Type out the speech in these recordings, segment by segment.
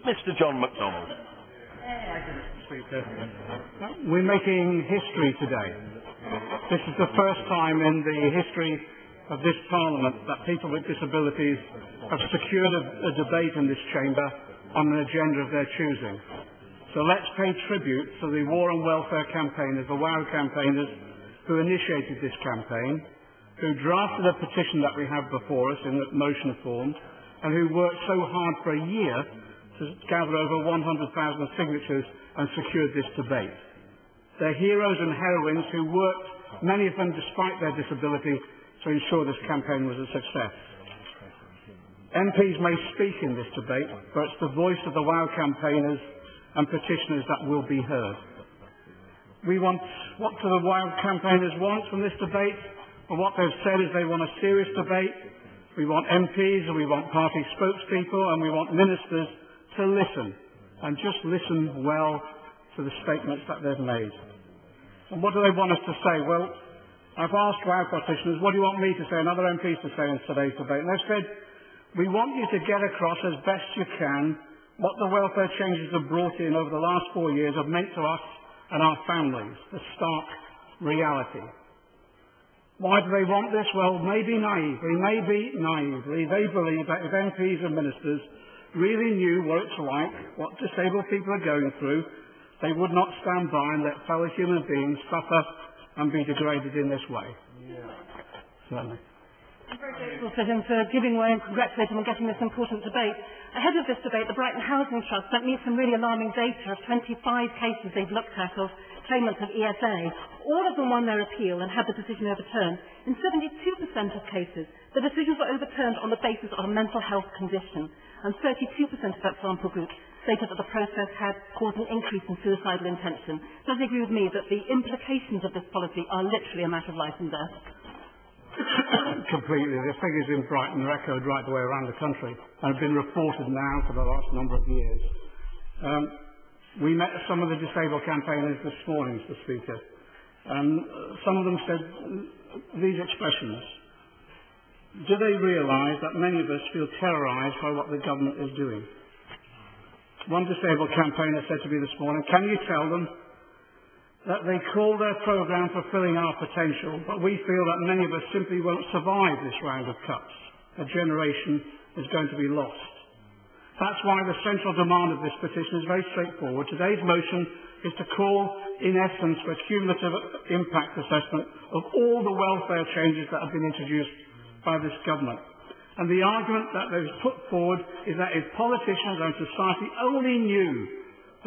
Mr John McDonnell. Speaker. We're making history today. This is the first time in the history of this Parliament that people with disabilities have secured a debate in this chamber on an agenda of their choosing. So let's pay tribute to the War and Welfare campaigners, the WOW campaigners, who initiated this campaign, who drafted a petition that we have before us in motion form, and who worked so hard for a year to gather over 100,000 signatures and secured this debate. They're heroes and heroines who worked, many of them despite their disability, to ensure this campaign was a success. MPs may speak in this debate, but it's the voice of the WOW campaigners and petitioners that will be heard. What do the WOW campaigners want from this debate? Well, what they've said is they want a serious debate. We want MPs and we want party spokespeople and we want ministers to listen, and just listen well to the statements that they've made. And what do they want us to say? Well, I've asked WOW practitioners, what do you want me to say and other MPs to say in today's debate? And they've said, we want you to get across as best you can what the welfare changes have brought in over the last 4 years have meant to us and our families, the stark reality. Why do they want this? Well, maybe naively, they believe that if MPs and ministers really knew what it's like, what disabled people are going through, they would not stand by and let fellow human beings suffer and be degraded in this way. Certainly. I'm very grateful to him for giving way and congratulating him on getting this important debate. Ahead of this debate, the Brighton Housing Trust sent me some really alarming data of 25 cases they've looked at of claimants of ESA. All of them won their appeal and had the decision overturned. In 72% of cases, the decisions were overturned on the basis of a mental health condition, and 32% of that sample group stated that the process had caused an increase in suicidal intention. Does he agree with me that the implications of this policy are literally a matter of life and death? Completely. The figures in Brighton are echoed right the way around the country and have been reported now for the last number of years. We met some of the disabled campaigners this morning, Mr. Speaker, and some of them said these expressions. Do they realise that many of us feel terrorised by what the government is doing? One disabled campaigner said to me this morning, can you tell them that they call their programme Fulfilling Our Potential, but we feel that many of us simply won't survive this round of cuts. A generation is going to be lost. That's why the central demand of this petition is very straightforward. Today's motion is to call, in essence, for a cumulative impact assessment of all the welfare changes that have been introduced by this government. And the argument that they've put forward is that if politicians and society only knew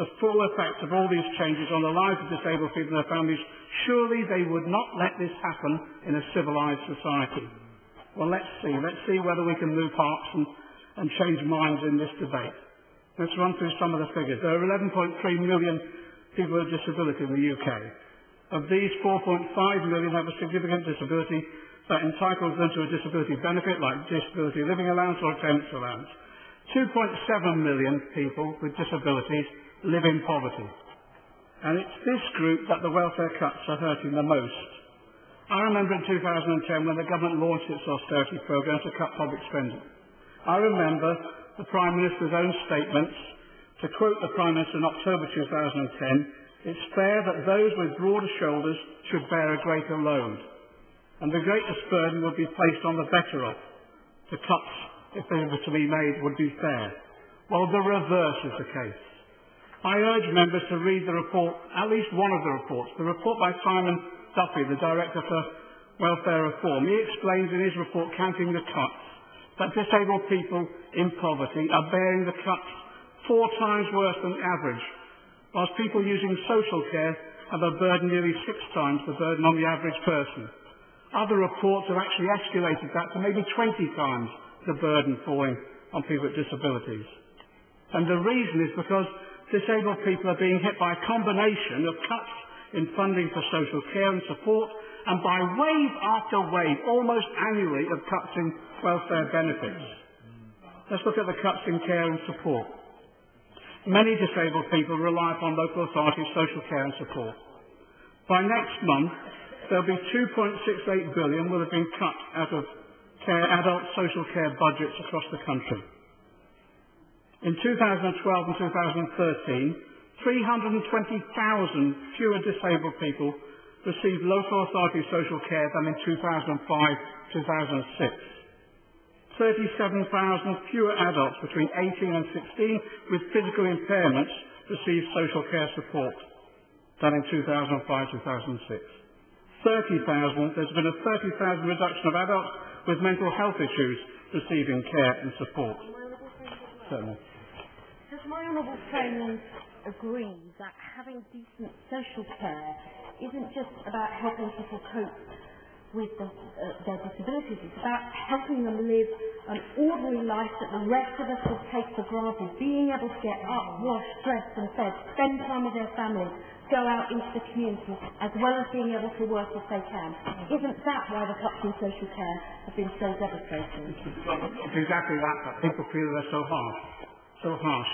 the full effect of all these changes on the lives of disabled people and their families, surely they would not let this happen in a civilised society. Well, let's see whether we can move hearts and change minds in this debate. Let's run through some of the figures. There are 11.3 million people with disability in the UK. Of these, 4.5 million have a significant disability that entitles them to a disability benefit like disability living allowance or attendance allowance. 2.7 million people with disabilities live in poverty. And it's this group that the welfare cuts are hurting the most. I remember in 2010 when the government launched its austerity programme to cut public spending. I remember the Prime Minister's own statements. To quote the Prime Minister in October 2010, it's fair that those with broader shoulders should bear a greater load, and the greatest burden would be placed on the better off. The cuts, if they were to be made, would be fair. Well, the reverse is the case. I urge members to read the report, at least one of the reports, the report by Simon Duffy, the Director for Welfare Reform. He explains in his report, Counting the Cuts, that disabled people in poverty are bearing the cuts 4 times worse than the average, whilst people using social care have a burden nearly 6 times the burden on the average person. Other reports have actually escalated that to maybe 20 times the burden falling on people with disabilities. And the reason is because disabled people are being hit by a combination of cuts in funding for social care and support, and by wave after wave, almost annually, of cuts in welfare benefits. Let's look at the cuts in care and support. Many disabled people rely upon local authorities' social care and support. By next month, there'll be 2.68 billion will have been cut out of adult social care budgets across the country. In 2012 and 2013, 320,000 fewer disabled people received local authority social care than in 2005-2006. 37,000 fewer adults between 18 and 16 with physical impairments received social care support than in 2005-2006. 30,000, there's been a 30,000 reduction of adults with mental health issues receiving care and support. Certainly. Does my honourable friend agree that having decent social care isn't just about helping people cope with their disabilities, it's about helping them live an ordinary life that the rest of us would take for granted, being able to get up, washed, dressed and fed, spend time with their family, go out into the community, as well as being able to work if they can. Isn't that why the cuts in social care have been so devastating? It's exactly that people feel they're so harsh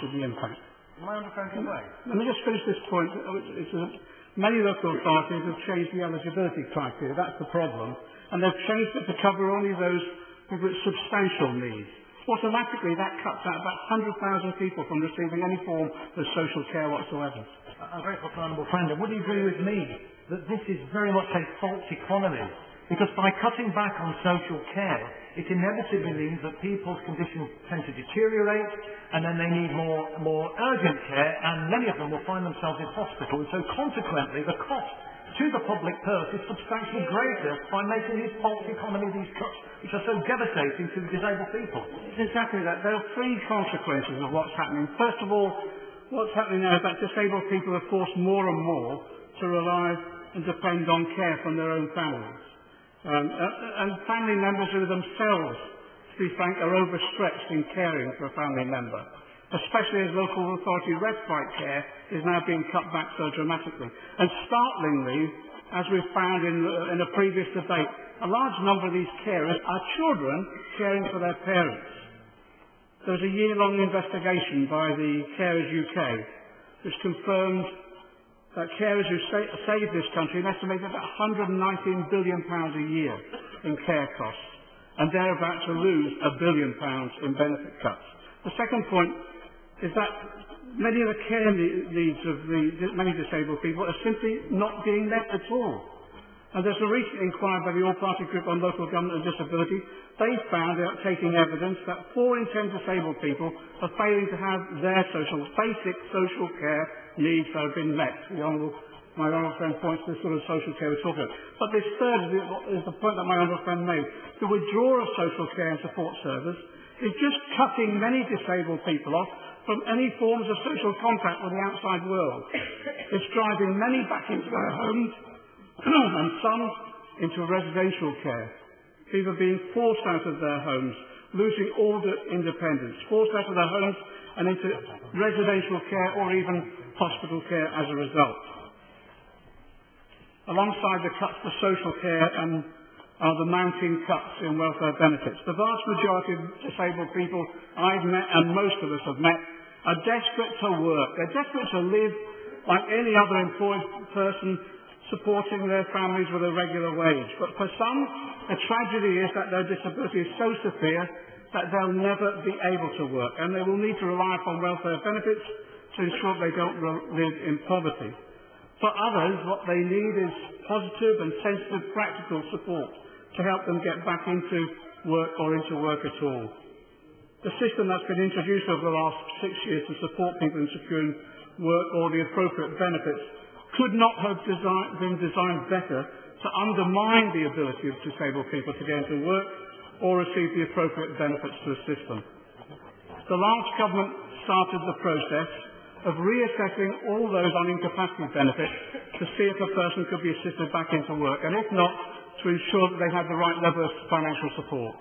with the impact. Am I understanding the way? Let me just finish this point. Many local authorities have changed the eligibility criteria. That's the problem. And they've changed it to cover only those with substantial needs. Automatically, that cuts out about 100,000 people from receiving any form of social care whatsoever. I'm grateful to my honourable friend. And would you agree with me that this is very much a false economy? Because by cutting back on social care, it inevitably means that people's conditions tend to deteriorate, and then they need more urgent care, and many of them will find themselves in hospital. And so consequently, the cost to the public purse is substantially greater by making this false economy, these cuts, which are so devastating to the disabled people. It's exactly that. There are three consequences of what's happening. First of all, what's happening now is that disabled people are forced more and more to rely and depend on care from their own families. And family members who themselves, to be frank, are overstretched in caring for a family member, especially as local authority respite care is now being cut back so dramatically. And startlingly, as we've found in a previous debate, a large number of these carers are children caring for their parents. There was a year-long investigation by the Carers UK which confirmed that carers who save this country an estimated £119 billion a year in care costs, and they're about to lose £1 billion in benefit cuts. The second point is that many of the care needs of many disabled people are simply not being met at all. And there's a recent inquiry by the All-Party Group on Local Government and Disability. They found out, taking evidence, that 4 in 10 disabled people are failing to have their basic social care needs that have been met. My honourable friend points to the sort of social care we're talking about. But this third is the point that my honourable friend made. The withdrawal of social care and support service is just cutting many disabled people off from any forms of social contact with the outside world. It's driving many back into their homes and some into residential care. People being forced out of their homes, losing all the independence, forced out of their homes and into residential care or even hospital care as a result. Alongside the cuts to social care and the mounting cuts in welfare benefits, the vast majority of disabled people I've met, and most of us have met, are desperate to work. They're desperate to live like any other employed person, supporting their families with a regular wage. But for some, the tragedy is that their disability is so severe that they'll never be able to work, and they will need to rely upon welfare benefits to ensure they don't live in poverty. For others, what they need is positive and sensitive practical support to help them get back into work or into work at all. The system that's been introduced over the last 6 years to support people in securing work or the appropriate benefits could not have been designed better to undermine the ability of disabled people to get into work or receive the appropriate benefits to assist them. The last government started the process of reassessing all those on incapacity benefits to see if a person could be assisted back into work, and if not, to ensure that they had the right level of financial support.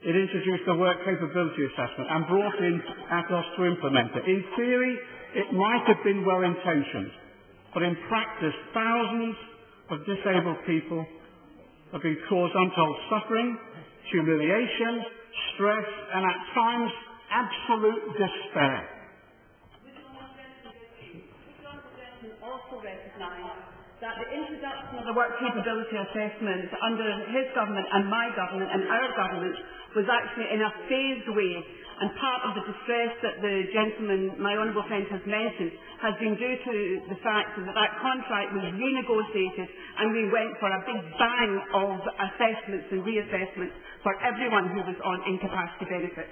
It introduced a work capability assessment and brought in ATOS to implement it. In theory, it might have been well-intentioned, but in practice, thousands of disabled people have been caused untold suffering, humiliation, stress, and at times, absolute despair. Also recognise that the introduction of the work capability assessment under his government and my government and our government was actually in a phased way, And part of the distress that the gentleman, my honourable friend, has mentioned has been due to the fact that that contract was renegotiated and we went for a big bang of assessments and reassessments for everyone who was on incapacity benefit.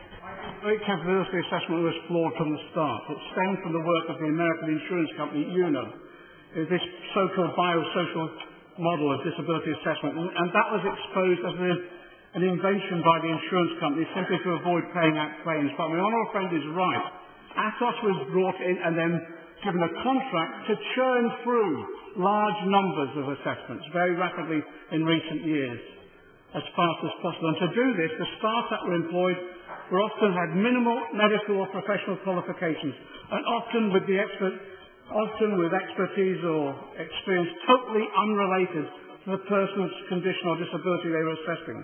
The rate capability assessment was flawed from the start. It stemmed from the work of the American insurance company UNO, this so-called biosocial model of disability assessment, and that was exposed as an invention by the insurance company simply to avoid paying out claims. But my honourable friend is right. Atos was brought in and then given a contract to churn through large numbers of assessments very rapidly in recent years, as fast as possible. And to do this, the staff that were employed often had minimal medical or professional qualifications, and often with expertise or experience totally unrelated to the person's condition or disability they were assessing.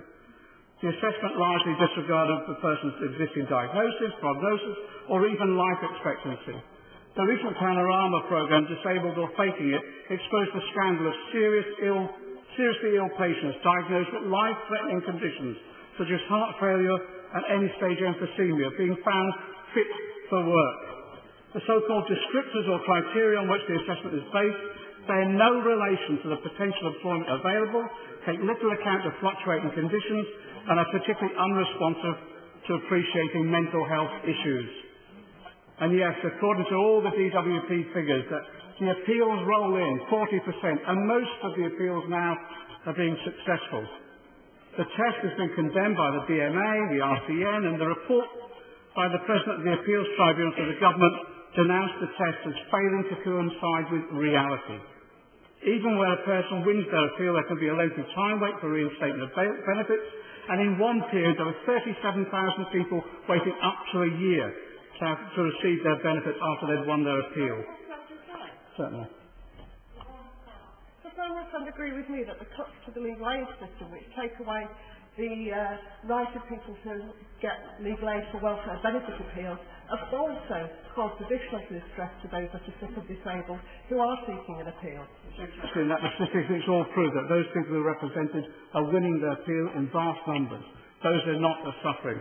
The assessment largely disregarded the person's existing diagnosis, prognosis, or even life expectancy. The recent Panorama programme, Disabled or Faking It, exposed the scandal of seriously ill patients diagnosed with life-threatening conditions such as heart failure and end-stage emphysema being found fit for work. The so-called descriptors or criteria on which the assessment is based bear no relation to the potential employment available, take little account of fluctuating conditions, and are particularly unresponsive to appreciating mental health issues. And yes, according to all the DWP figures, that the appeals roll in 40%, and most of the appeals now are being successful. The test has been condemned by the BMA, the RCN, and the report by the President of the Appeals Tribunal to the government denounced the test as failing to coincide with reality. Even where a person wins their appeal, there can be a lengthy time wait for reinstatement of benefits, and in one period there were 37,000 people waiting up to a year to receive their benefits after they'd won their appeal. Certainly. Does my friend agree with me that the cuts to the legal aid system, which take away the right of people to get legal aid for welfare benefit appeals, have also caused additional distress to those that are sick or disabled who are seeking an appeal? It's interesting that the statistics all prove that those people who are represented are winning their appeal in vast numbers. Those who are not are suffering.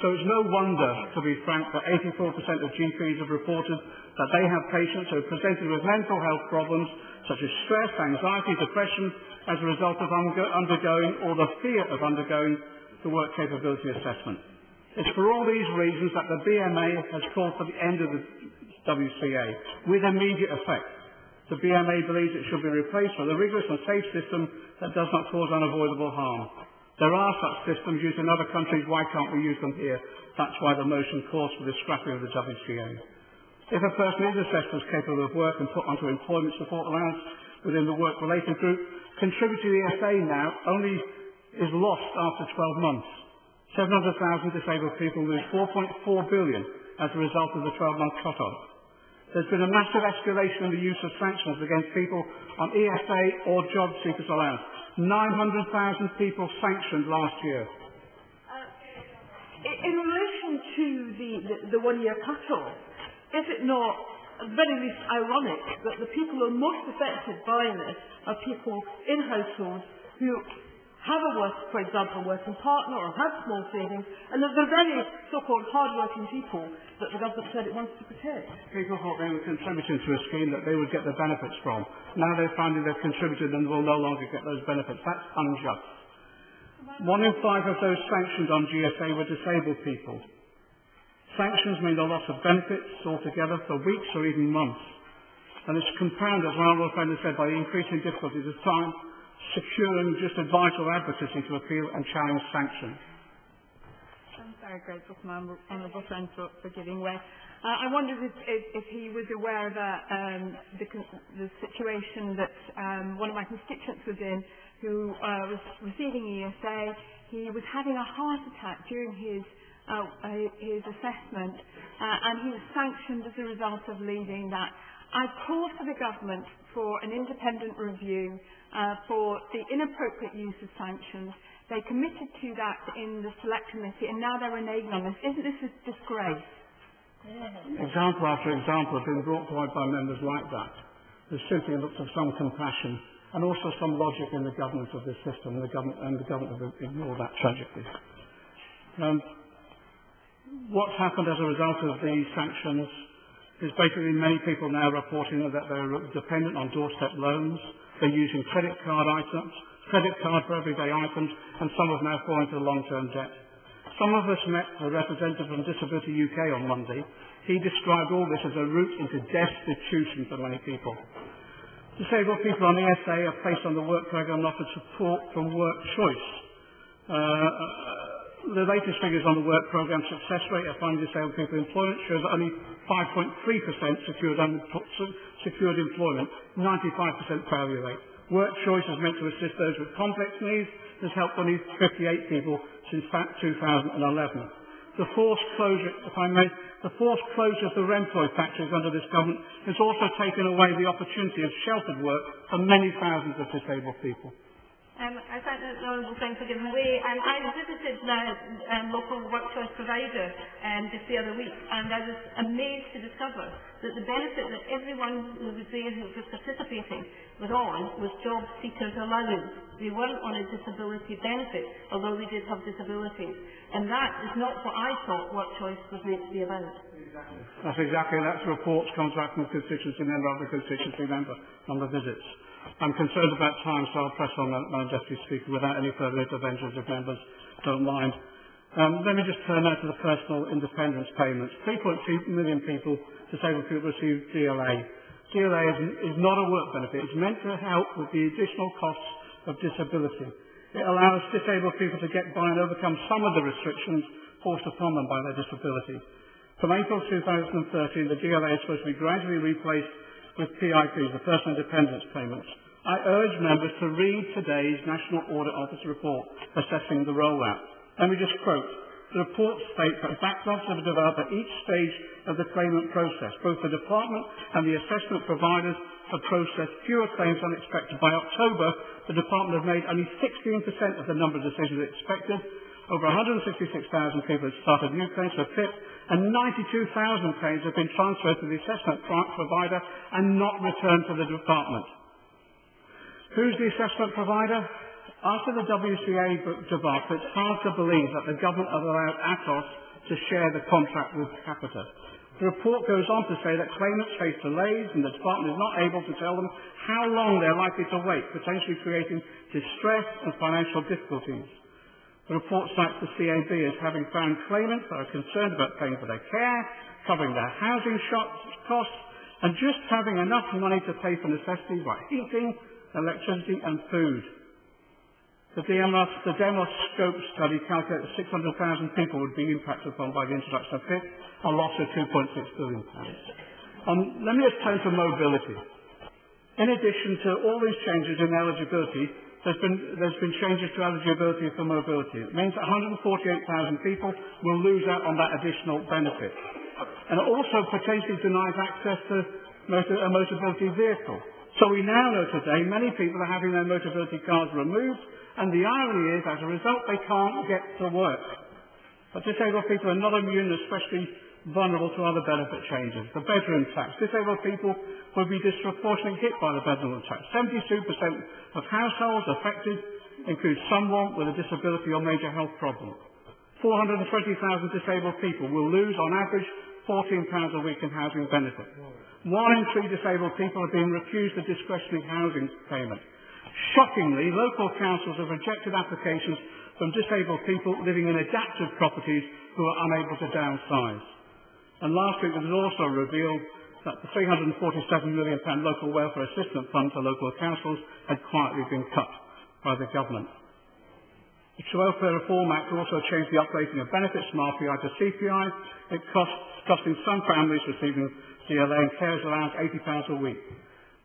So it's no wonder, to be frank, that 84% of GPs have reported that they have patients who are presented with mental health problems such as stress, anxiety, depression as a result of undergoing or the fear of undergoing the work capability assessment. It's for all these reasons that the BMA has called for the end of the WCA with immediate effect. The BMA believes it should be replaced with a rigorous and safe system that does not cause unavoidable harm. There are such systems used in other countries. Why can't we use them here? That's why the motion calls for the scrapping of the WCA. If a person is assessed as capable of work and put onto employment support allowance within the work-related group, contributory ESA now only is lost after 12 months. 700,000 disabled people lose 4.4 billion as a result of the 12-month cut-off. There's been a massive escalation in the use of sanctions against people on ESA or job seekers allowance. 900,000 people sanctioned last year. In relation to the one-year cut-off, is it not at the very least ironic that the people who are most affected by this are people in households who have a for example, working partner or have small savings, and that they're very so-called hard-working people that the government said it wants to protect? People thought they were contributing to a scheme that they would get the benefits from. Now they're finding they've contributed and will no longer get those benefits. That's unjust. 1 in 5 of those sanctioned on GSA were disabled people. Sanctions mean the loss of benefits altogether for weeks or even months. And it's compounded, as my honourable friend has said, by the increasing difficulties of time securing just a vital advocacy to appeal and challenge sanctions. I'm very grateful to my honourable friend for giving way. I wondered if he was aware that the situation that one of my constituents was in, who was receiving ESA. He was having a heart attack during his assessment, and he was sanctioned as a result of leaving that. I called for the government for an independent review for the inappropriate use of sanctions. They committed to that in the select committee, and now they're reneging on this. Isn't this a disgrace? Example after example have been brought forward by members like that. There's simply looked of some compassion and also some logic in the governance of this system, and the government have ignored that tragically. What's happened as a result of these sanctions is basically many people now reporting that they're dependent on doorstep loans. They're using credit card for everyday items, and some have now fallen into long-term debt. Some of us met a representative from Disability UK on Monday. He described all this as a route into destitution for many people. Disabled people on ESA are placed on the work programme and offered support from work choice. The latest figures on the work programme success rate of finding disabled people employment shows that only 5.3% secured employment, 95% failure rate. Work choice is meant to assist those with complex needs. Has helped only 58 people since 2011. The forced closure, if I may, the forced closure of the Remploy factories under this government has also taken away the opportunity of sheltered work for many thousands of disabled people. I thank the Honourable Friend for giving way. I visited the local work choice provider just the other week, and I was amazed to discover that the benefit that everyone who was there who was participating was on was job seekers allowance. They weren't on a disability benefit, although they did have disabilities. And that is not what I thought work choice was meant to be about. That's exactly. That report comes back from the constituency member of the constituency member on the visits. I'm concerned about time, so I'll press on, Madam Deputy Speaker, without any further interventions if members don't mind. Let me just turn now to the personal independence payments. 3.2 million people, disabled people, receive GLA. GLA is not a work benefit. It's meant to help with the additional costs of disability. It allows disabled people to get by and overcome some of the restrictions forced upon them by their disability. From April 2013, the GLA is supposed to be gradually replaced with PIPs, the Personal Independence Payments. I urge members to read today's National Audit Office report assessing the rollout. Let me just quote. The report states that backlogs have developed at each stage of the claimant process. Both the department and the assessment providers have processed fewer claims than expected. By October, the department have made only 16% of the number of decisions expected. Over 166,000 people have started new claims for PIP, and 92,000 claims have been transferred to the assessment provider and not returned to the department. Who's the assessment provider? After the WCA debacle, it's hard to believe that the government have allowed Atos to share the contract with Capita. The report goes on to say that claimants face delays and the department is not able to tell them how long they're likely to wait, potentially creating distress and financial difficulties. The report cites the CAB as having found claimants that are concerned about paying for their care, covering their housing costs, and just having enough money to pay for necessities like heating, electricity and food. The Demos scope study calculated that 600,000 people would be impacted upon by the introduction of PIP, a loss of £2.6 billion. Let me just turn to mobility. In addition to all these changes in eligibility, there's been changes to eligibility for mobility. It means that 148,000 people will lose out on that additional benefit. And it also potentially denies access to a mobility vehicle. So we now know today many people are having their mobility cards removed, and the irony is, as a result, they can't get to work. But disabled people are not immune, especially vulnerable to other benefit changes. The bedroom tax. Disabled people will be disproportionately hit by the bedroom tax. 72% of households affected include someone with a disability or major health problem. 420,000 disabled people will lose, on average, £14 a week in housing benefit. 1 in 3 disabled people are being refused a discretionary housing payment. Shockingly, local councils have rejected applications from disabled people living in adapted properties who are unable to downsize. And last week, it was also revealed that the £347 million local welfare assistance fund to local councils had quietly been cut by the government. The Welfare Reform Act also changed the updating of benefits from RPI to CPI. It costing some families receiving CLA and carers allowance £80 a week.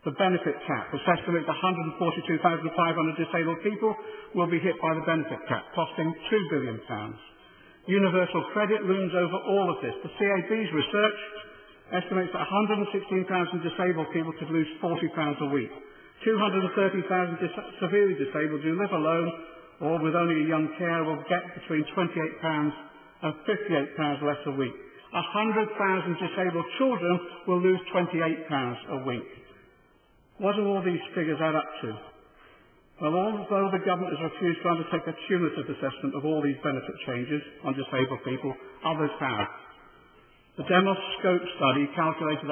The benefit cap, it's estimated 142,500 disabled people will be hit by the benefit cap, costing £2 billion. Universal credit looms over all of this. The CAB's research estimates that 116,000 disabled people could lose £40 a week. 230,000 severely disabled who live alone or with only a young carer will get between £28 and £58 less a week. 100,000 disabled children will lose £28 a week. What do all these figures add up to? Well, although the government has refused to undertake a cumulative assessment of all these benefit changes on disabled people, others have. The Demos Scope study calculated that